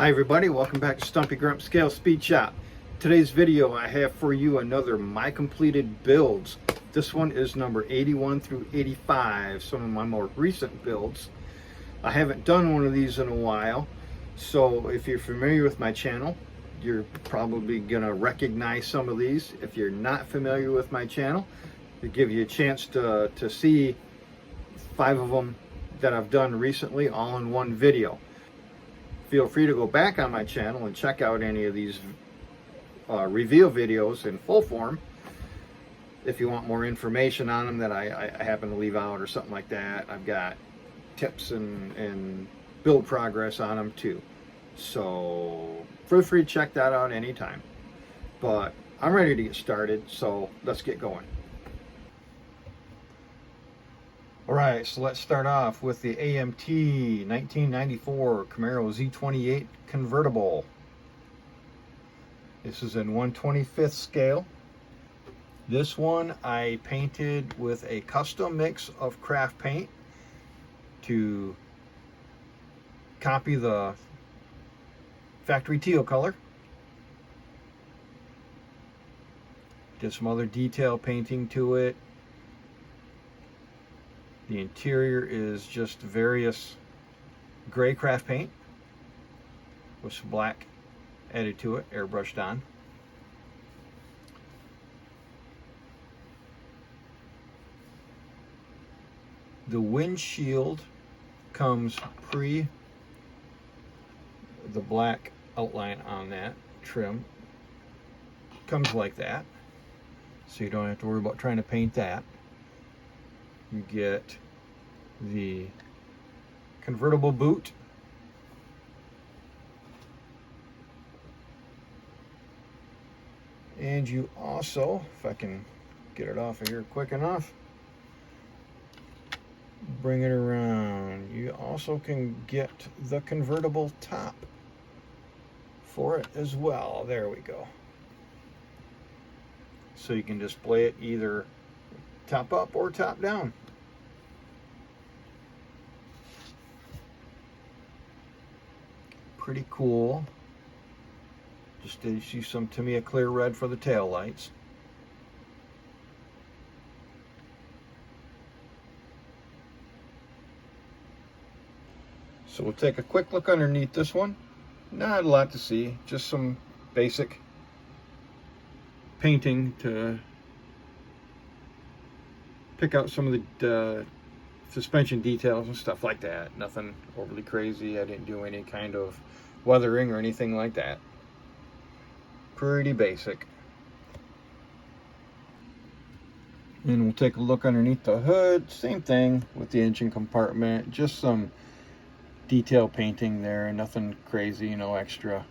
Hi everybody, welcome back to Stumpy Grump Scale Speed Shop. Today's video I have for you another My Completed builds. This one is number 81 through 85, some of my more recent builds. I haven't done one of these in a while, so if you're familiar with my channel, you're probably gonna recognize some of these. If you're not familiar with my channel, it gives you a chance to see 5 of them that I've done recently all in one video. Feel free to go back on my channel and check out any of these reveal videos in full form if you want more information on them that I happen to leave out or something like that. I've got tips and build progress on them too, so feel free to check that out anytime. But I'm ready to get started, so let's get going. Alright, so let's start off with the AMT 1994 Camaro Z28 Convertible. This is in 1/25th scale. This one I painted with a custom mix of craft paint to copy the factory teal color. Did some other detail painting to it. The interior is just various gray craft paint with some black added to it, airbrushed on. The windshield comes pre the black outline on that trim. Comes like that, so you don't have to worry about trying to paint that. You get the convertible boot, and you also, if I can get it off of here quick enough, bring it around, you also can get the convertible top for it as well. There we go. So you can display it either top up or top down. Pretty cool. Just issue some, to me, a clear red for the tail lights. So we'll take a quick look underneath this one. Not a lot to see, just some basic painting to pick out some of the suspension details and stuff like that. Nothing overly crazy. I didn't do any kind of weathering or anything like that. Pretty basic. And we'll take a look underneath the hood. Same thing with the engine compartment. Just some detail painting there. Nothing crazy, no extra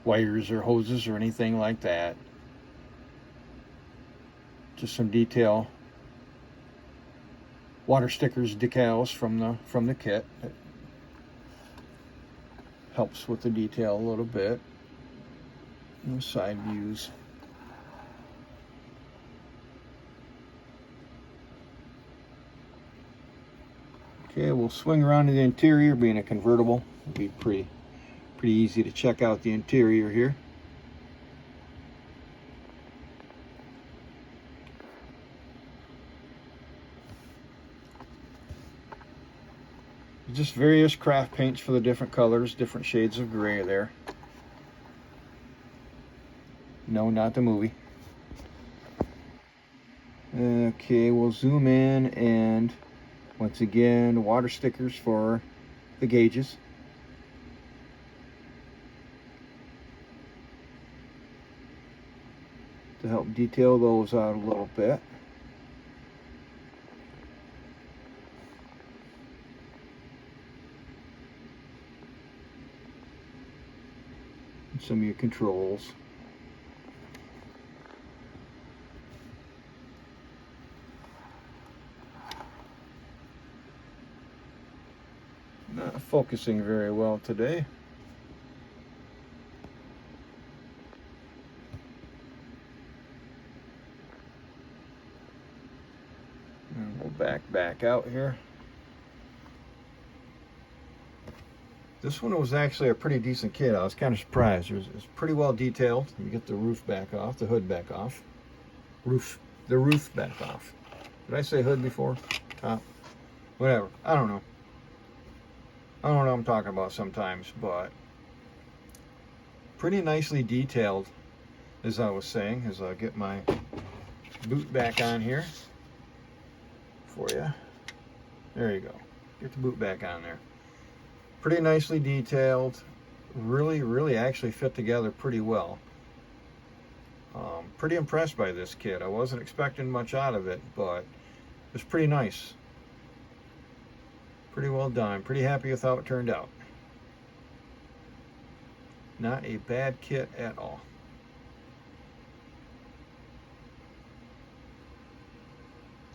wires or hoses or anything like that. Just some detail. Water stickers, decals from the kit. It helps with the detail a little bit. And side views. Okay, we'll swing around to the interior. Being a convertible, it'll be pretty easy to check out the interior here. Just various craft paints for the different colors, different shades of gray there. No, not the movie. Okay, we'll zoom in, and once again, water stickers for the gauges. To help detail those out a little bit. Some of your controls. Not focusing very well today. And we'll back out here. This one was actually a pretty decent kit. I was kind of surprised. It was pretty well detailed. You get the roof back off, the hood back off. The roof back off. Did I say hood before? Top? Whatever. I don't know. I don't know what I'm talking about sometimes, but pretty nicely detailed, as I was saying, as I get my boot back on here for you. There you go. Get the boot back on there. Pretty nicely detailed. Really actually fit together pretty well. Pretty impressed by this kit. I wasn't expecting much out of it, but it was pretty nice. Pretty well done. Pretty happy with how it turned out. Not a bad kit at all.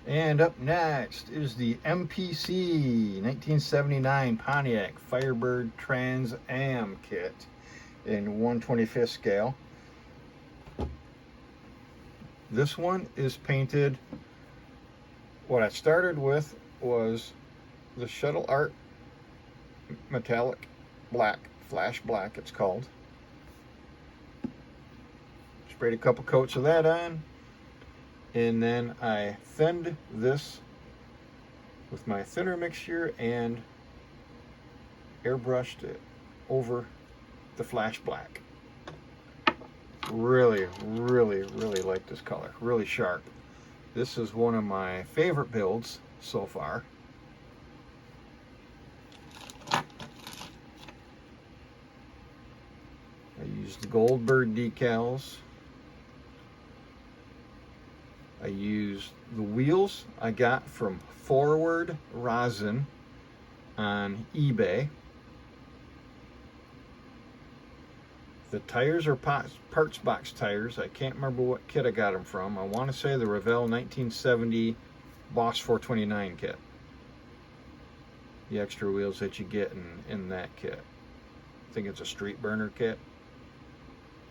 And up next is the MPC 1979 Pontiac Firebird Trans Am kit in 1/25th scale. This one is painted. What I started with was the Shuttle Art Metallic Black, Flash Black it's called. Sprayed a couple coats of that on, and then I thinned this with my thinner mixture and airbrushed it over the Flash Black. Really like this color. Really sharp. This is one of my favorite builds so far. I used the Goldbird decals. I used the wheels I got from Forward Rosin on eBay. The tires are parts box tires. I can't remember what kit I got them from. I want to say the Revell 1970 Boss 429 kit. The extra wheels that you get in that kit. I think it's a street burner kit.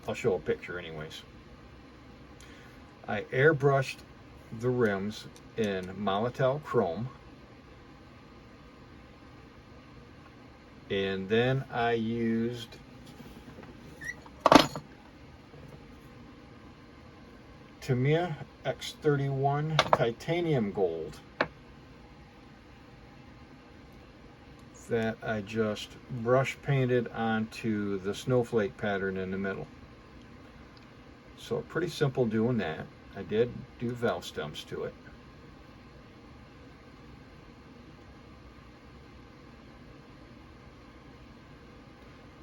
I'll show a picture anyways. I airbrushed the rims in Molitel Chrome. And then I used Tamiya X31 Titanium Gold that I just brush painted onto the snowflake pattern in the middle. So pretty simple doing that. I did do valve stumps to it.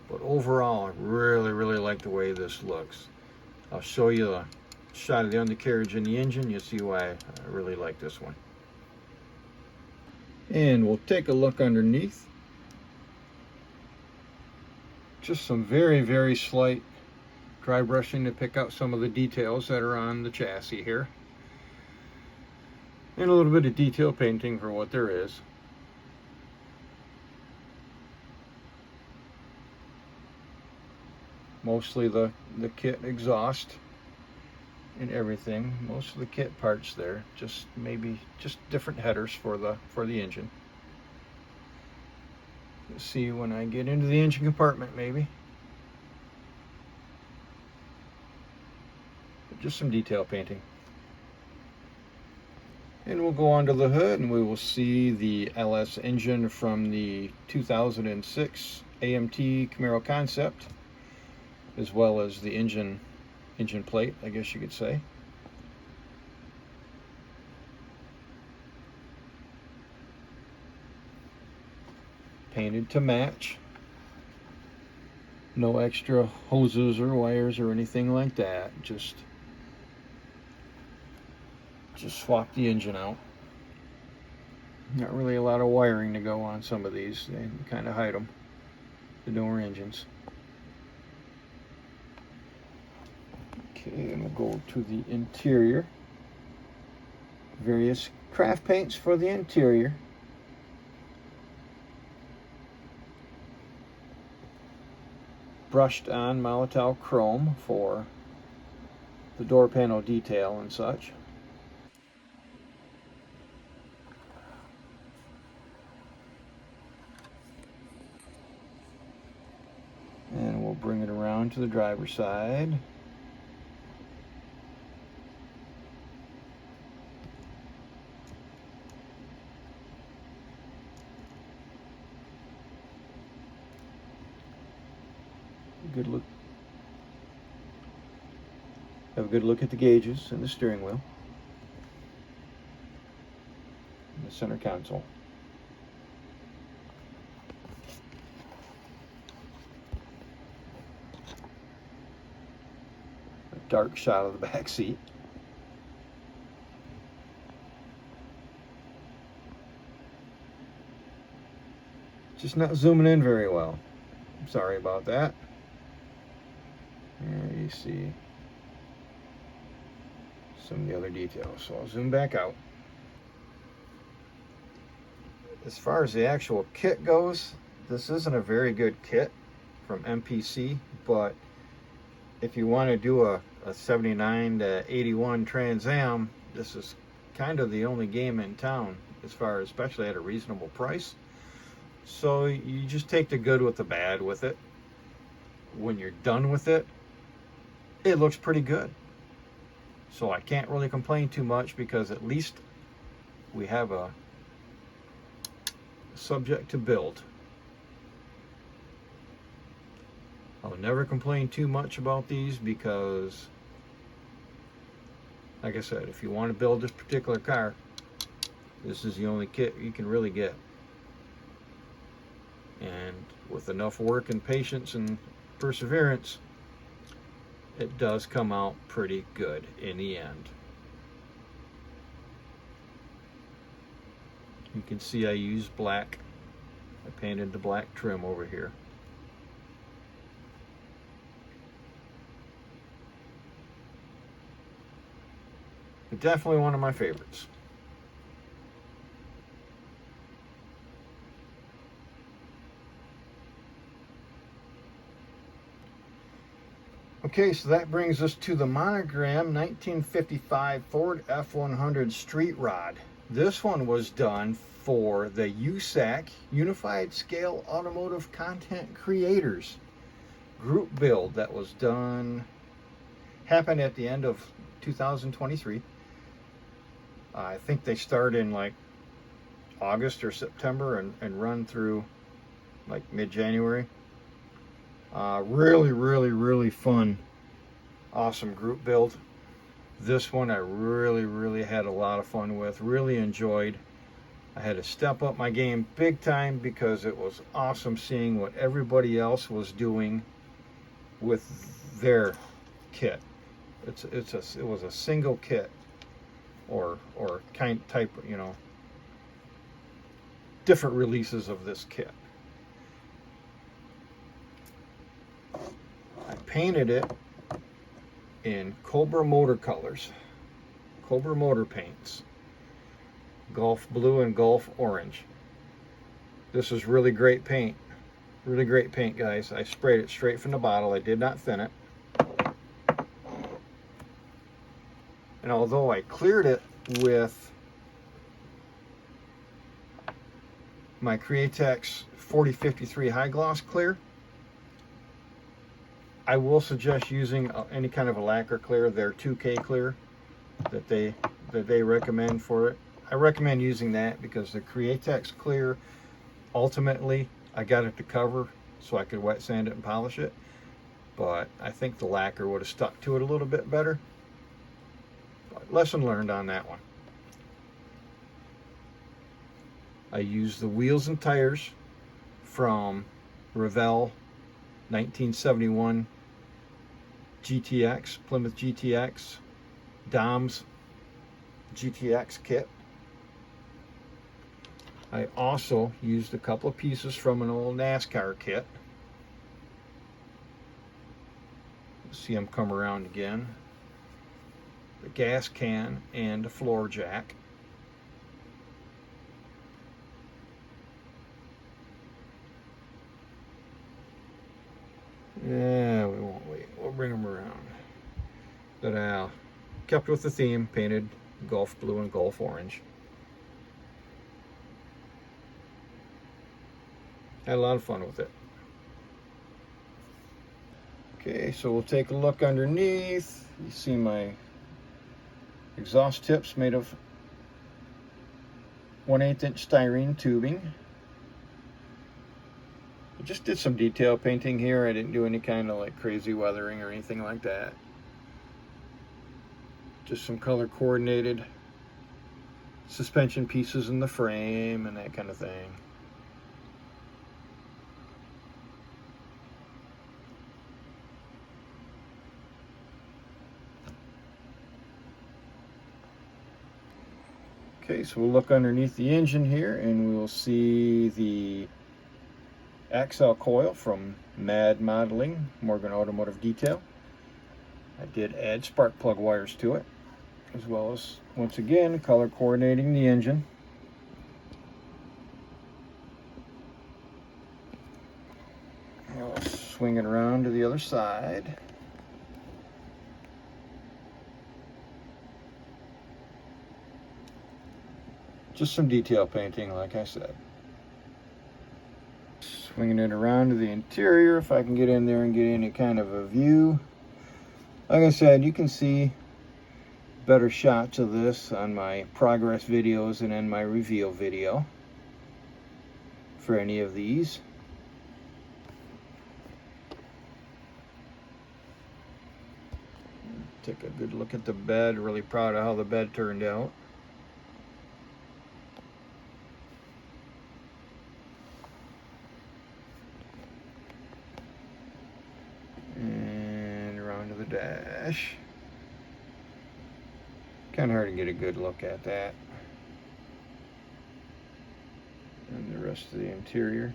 But overall, I really like the way this looks. I'll show you a shot of the undercarriage and the engine. You'll see why I really like this one. And we'll take a look underneath. Just some very slight dry brushing to pick out some of the details that are on the chassis here. And a little bit of detail painting for what there is. Mostly the kit exhaust and everything. Most of the kit parts there. Just maybe just different headers for the engine. You'll see when I get into the engine compartment maybe. But just some detail painting. And we'll go onto the hood and we will see the LS engine from the 2006 AMT Camaro concept, as well as the engine plate, I guess you could say. Painted to match. No extra hoses or wires or anything like that. Just swap the engine out. Not really a lot of wiring to go on some of these. They kind of hide them, the newer engines. Okay, and we'll go to the interior. Various craft paints for the interior. Brushed on Molitel Chrome for the door panel detail and such. onto the driver's side. Good look. Have a good look at the gauges and the steering wheel. And the center console. A dark shot of the back seat. Just not zooming in very well. I'm sorry about that. There you see some of the other details. So I'll zoom back out. As far as the actual kit goes, this isn't a very good kit from MPC, but if you want to do a 79 to 81 Trans Am, this is kind of the only game in town, as far as, especially at a reasonable price. So you just take the good with the bad with it. When you're done with it, it looks pretty good. So I can't really complain too much, because at least we have a subject to build. I'll never complain too much about these, because like I said, if you want to build this particular car, this is the only kit you can really get. And with enough work and patience and perseverance, it does come out pretty good in the end. You can see I used black. I painted the black trim over here. But definitely one of my favorites. Okay, so that brings us to the Monogram 1955 Ford F100 Street Rod. This one was done for the USACC, Unified Scale Automotive Content Creators group build that was done, happened at the end of 2023. I think they start in like August or September and run through like mid-January. Really fun, awesome group build. This one I really had a lot of fun with, really enjoyed. I had to step up my game big time, because it was awesome seeing what everybody else was doing with their kit. It was a single kit, or type, you know, different releases of this kit. I painted it in Cobra Motor colors, Cobra Motor paints, Gulf Blue and Gulf Orange. This is really great paint. Really great paint, guys. I sprayed it straight from the bottle. I did not thin it. And although I cleared it with my Createx 4053 High Gloss Clear, I will suggest using any kind of a lacquer clear, their 2K clear that they recommend for it. I recommend using that, because the Createx clear, ultimately I got it to cover so I could wet sand it and polish it, but I think the lacquer would have stuck to it a little bit better. But lesson learned on that one. I used the wheels and tires from Revell 1971 GTX, Plymouth GTX, Dom's GTX kit. I also used a couple of pieces from an old NASCAR kit. See them come around again. The gas can and the floor jack. Yeah, we won't wait. We'll bring them around. But I kept with the theme, painted Gulf Blue and Gulf Orange. Had a lot of fun with it. Okay, so we'll take a look underneath. You see my exhaust tips made of 1/8 inch styrene tubing. I just did some detail painting here. I didn't do any kind of like crazy weathering or anything like that. Just some color coordinated suspension pieces in the frame and that kind of thing. Okay, so we'll look underneath the engine here and we'll see the axle coil from Mad Modeling, Morgan Automotive Detail. I did add spark plug wires to it, as well as, once again, color coordinating the engine. I'll swing it around to the other side. Just some detail painting, like I said. Swinging it around to the interior, if I can get in there and get any kind of a view. Like I said, you can see better shots of this on my progress videos and in my reveal video for any of these. Take a good look at the bed. Really proud of how the bed turned out. And around to the dash. Kind of hard to get a good look at that. And the rest of the interior.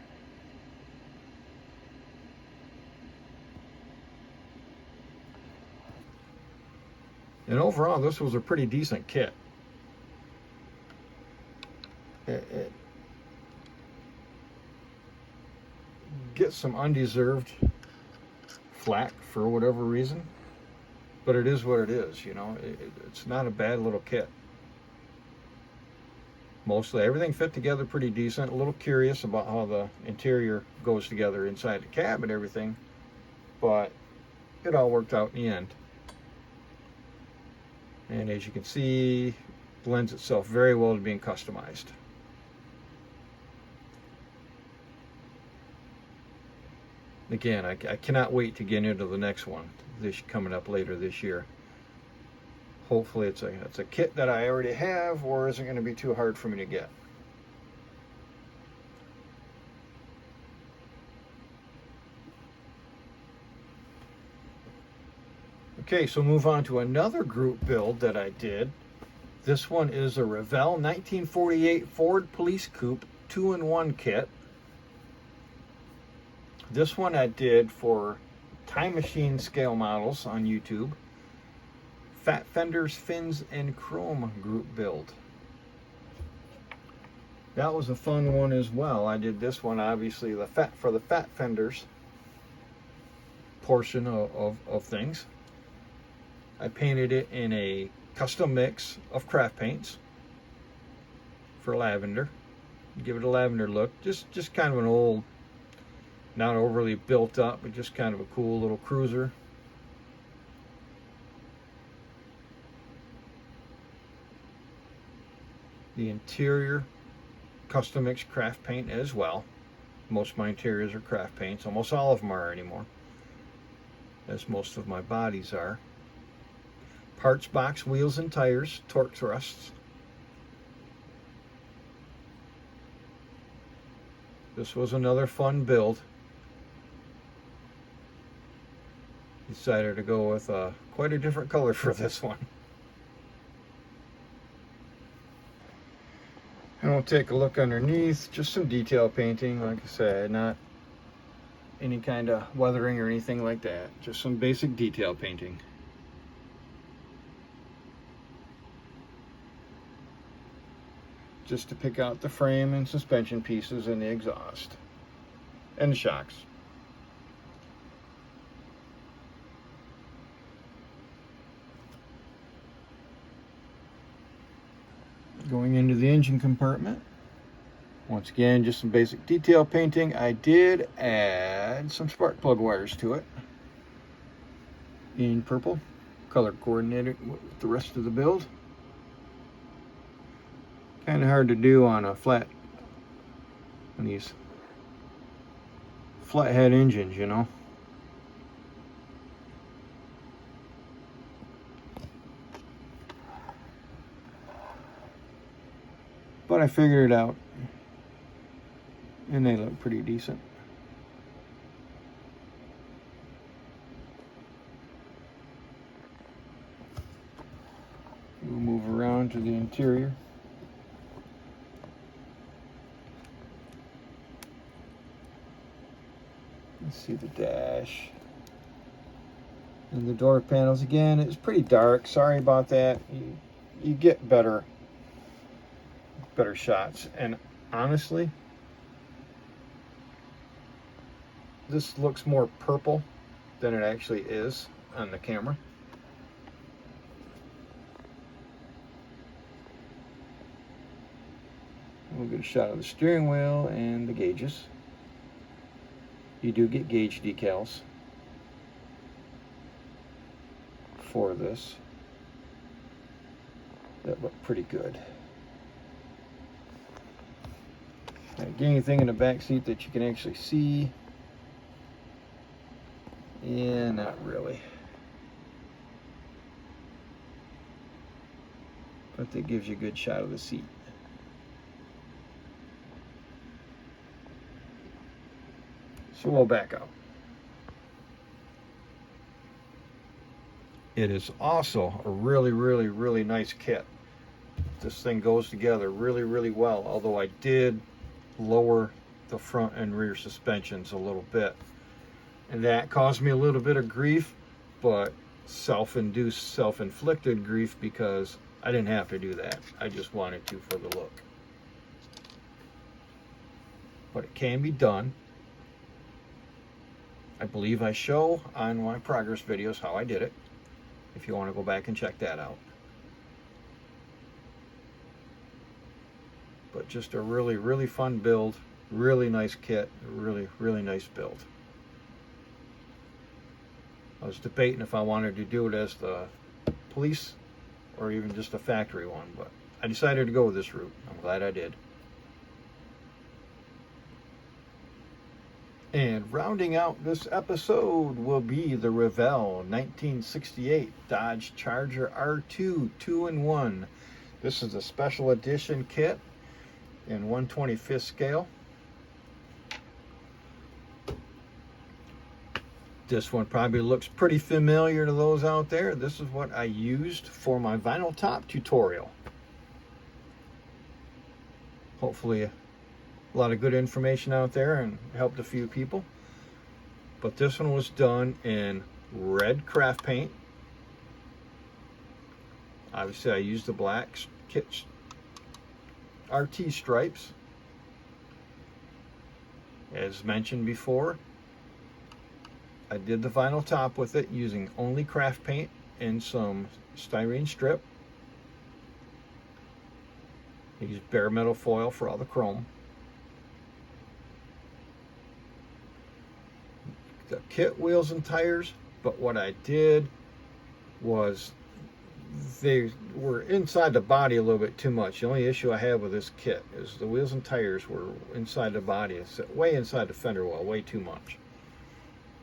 And overall, this was a pretty decent kit. It gets some undeserved flack for whatever reason, but it is what it is, you know. It's not a bad little kit. Mostly everything fit together pretty decent. A little curious about how the interior goes together inside the cab and everything, but it all worked out in the end. And as you can see, lends itself very well to being customized. Again, I cannot wait to get into the next one. This coming up later this year. Hopefully it's a kit that I already have, or isn't going to be too hard for me to get. Okay, so move on to another group build that I did. This one is a Revell 1948 Ford Police Coupe 2-in-1 kit. This one I did for Time Machine scale models on YouTube. Fat Fenders, Fins, and Chrome group build. That was a fun one as well. I did this one, obviously, for the Fat Fenders portion of things. I painted it in a custom mix of craft paints for lavender. Give it a lavender look. Just kind of an old, not overly built up, but just kind of a cool little cruiser. The interior, custom mix craft paint as well. Most of my interiors are craft paints. Almost all of them are anymore, as most of my bodies are. Parts box, wheels and tires, torque thrusts. This was another fun build. Decided to go with quite a different color for this one. And we'll take a look underneath. Just some detail painting, like I said, not any kind of weathering or anything like that. Just some basic detail painting. Just to pick out the frame and suspension pieces and the exhaust and the shocks. Going into the engine compartment, once again, just some basic detail painting. I did add some spark plug wires to it. in purple, color coordinated with the rest of the build. Kind of hard to do on a on these flathead engines, you know. But I figured it out, and they look pretty decent. We'll move around to the interior. Let's see the dash. And the door panels, again, it's pretty dark. Sorry about that. You get better shots. And honestly, this looks more purple than it actually is on the camera. We'll get a shot of the steering wheel and the gauges. You do get gauge decals for this that look pretty good. Get anything in the back seat that you can actually see? Yeah, not really. But that gives you a good shot of the seat. So we'll back out. It is also a really nice kit. This thing goes together really well, although I did lower the front and rear suspensions a little bit, and that caused me a little bit of grief, but self-induced, self-inflicted grief, because I didn't have to do that. I just wanted to for the look. But it can be done. I believe I show on my progress videos how I did it, if you want to go back and check that out. But just a really fun build, really nice kit, really nice build. I was debating if I wanted to do it as the police or even just a factory one, but I decided to go with this route. I'm glad I did. And rounding out this episode will be the Revell 1968 Dodge Charger R2 2-in-1. This is a special edition kit in 1/25th scale. This one probably looks pretty familiar to those out there. This is what I used for my vinyl top tutorial. Hopefully a lot of good information out there and helped a few people. But this one was done in red craft paint. Obviously I used the black kit RT stripes. As mentioned before, I did the vinyl top with it using only craft paint and some styrene strip. I used bare metal foil for all the chrome. The kit wheels and tires, but what I did was they were inside the body a little bit too much. The only issue I have with this kit is the wheels and tires were inside the body. It's way inside the fender well, way too much.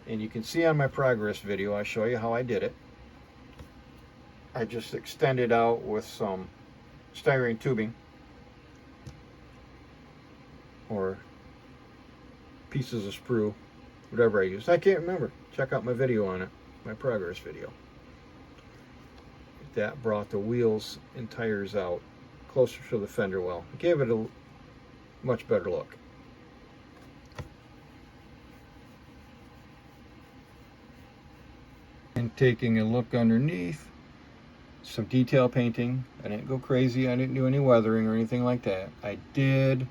And you can see on my progress video, I show you how I did it. I just extended out with some styrene tubing or pieces of sprue, whatever I used. I can't remember. Check out my video on it, my progress video. That brought the wheels and tires out closer to the fender well. It gave it a much better look. And taking a look underneath, some detail painting. I didn't go crazy. I didn't do any weathering or anything like that. I did,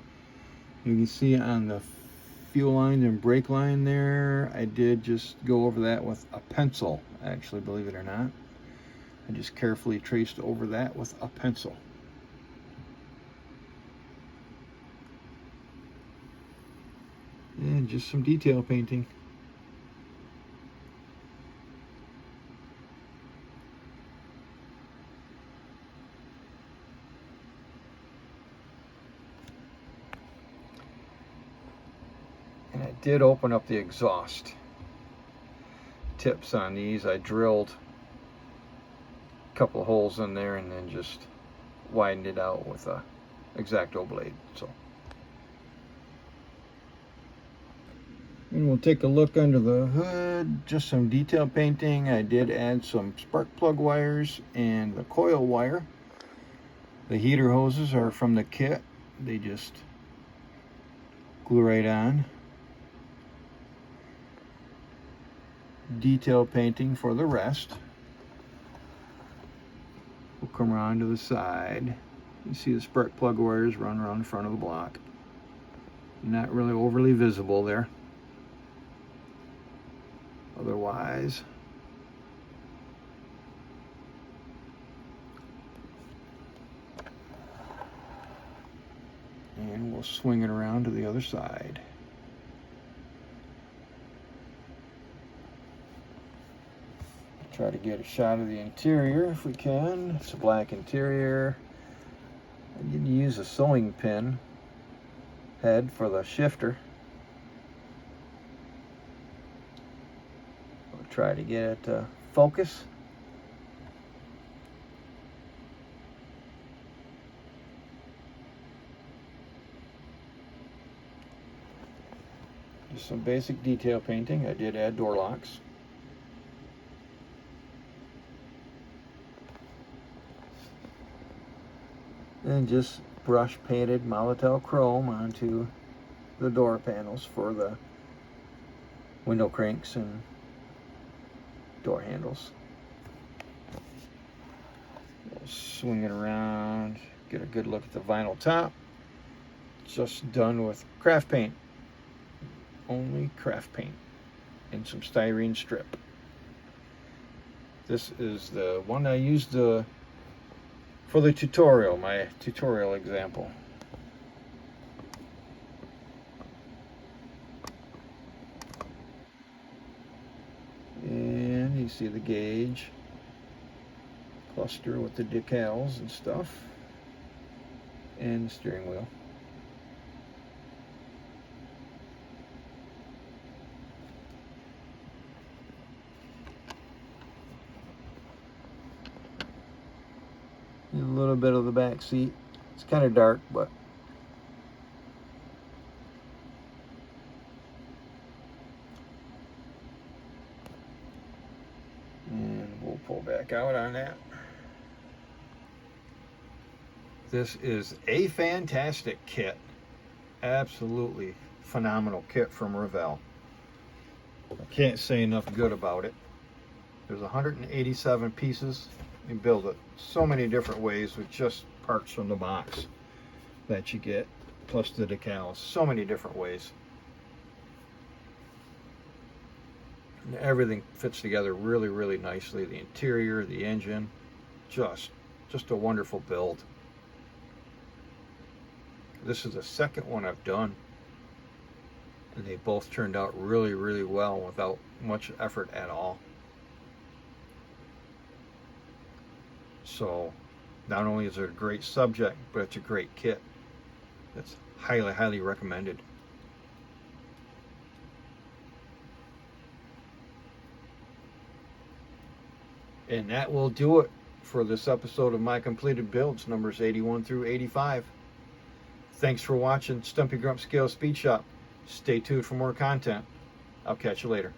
you can see on the fuel line and brake line there, I did just go over that with a pencil, actually, believe it or not. I just carefully traced over that with a pencil. And just some detail painting. did open up the exhaust tips on these. I drilled a couple of holes in there and then just widened it out with a X-Acto blade. So, and we'll take a look under the hood. Just some detail painting. I did add some spark plug wires and the coil wire. The heater hoses are from the kit. They just glue right on. Detail painting for the rest. We'll come around to the side. You see the spark plug wires run around the front of the block. Not really overly visible there. Otherwise, and we'll swing it around to the other side. Try to get a shot of the interior if we can. It's a black interior. I need to use a sewing pin head for the shifter. I'll try to get it to focus. Just some basic detail painting. I did add door locks. And just brush painted Molitel chrome onto the door panels for the window cranks and door handles. We'll swing it around, get a good look at the vinyl top. Just done with craft paint. Only craft paint and some styrene strip. This is the one I used for the tutorial, my tutorial example. And you see the gauge cluster with the decals and stuff, and the steering wheel. A little bit of the back seat. It's kind of dark, but and we'll pull back out on that. This is a fantastic kit. Absolutely phenomenal kit from Revell. I can't say enough good about it. There's 187 pieces. You build it so many different ways with just parts from the box that you get, plus the decals. So many different ways. And everything fits together really, really nicely. The interior, the engine, just a wonderful build. This is the second one I've done, and they both turned out really, really well without much effort at all. So not only is it a great subject, but it's a great kit. It's highly, highly recommended. And that will do it for this episode of my completed builds, numbers 81 through 85. Thanks for watching Stumpy Grump Scale Speed Shop. Stay tuned for more content. I'll catch you later.